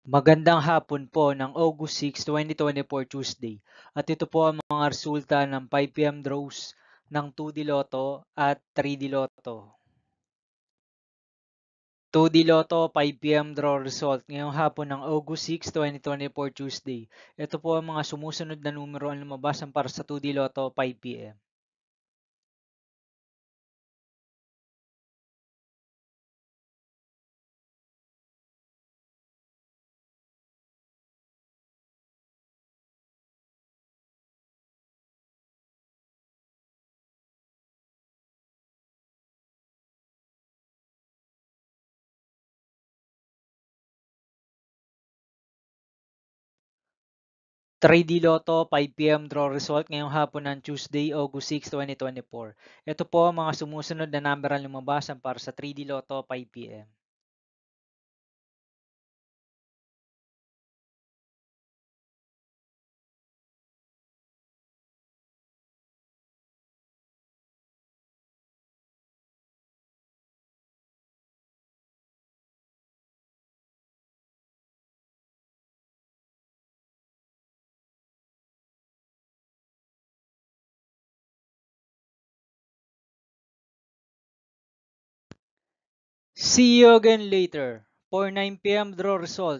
Magandang hapon po ng August 6, 2024 Tuesday. At ito po ang mga resulta ng 5 PM draws ng 2D Lotto at 3D Lotto. 2D Lotto 5 PM draw result ngayong hapon ng August 6, 2024 Tuesday. Ito po ang mga sumusunod na numero ang lumabasan para sa 2D Lotto 5 PM. 3D Lotto 5 PM draw result ngayong hapon ng Tuesday, August 6, 2024. Ito po ang mga sumusunod na number ang lumabasan para sa 3D Lotto 5 PM. 'See you again later' for 9 PM draw result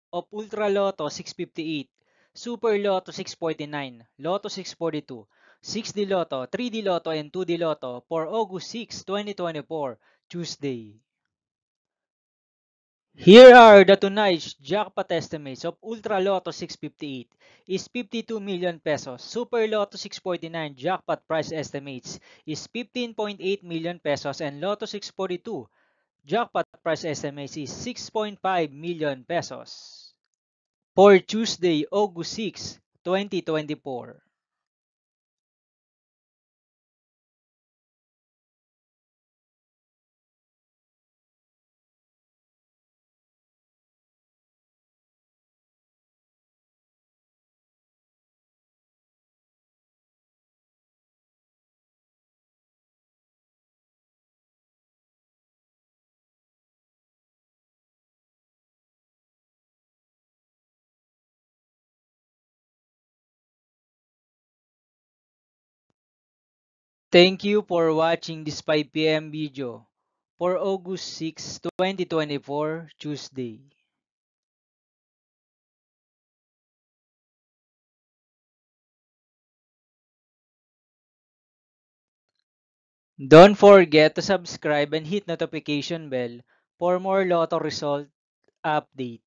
of Ultra Lotto 658, Super Lotto 649, Lotto 642, 6D Lotto, 3D Lotto, and 2D Lotto for August 6, 2024, Tuesday. Here are the tonight's jackpot estimates of Ultra Lotto 658 is 52 million pesos. Super Lotto 649 jackpot price estimates is 15.8 million pesos, and Lotto 642 jackpot price estimates is 6.5 million pesos. For Tuesday, August 6, 2024. Thank you for watching this 5 PM video for August 6, 2024, Tuesday. Don't forget to subscribe and hit notification bell for more Lotto result update.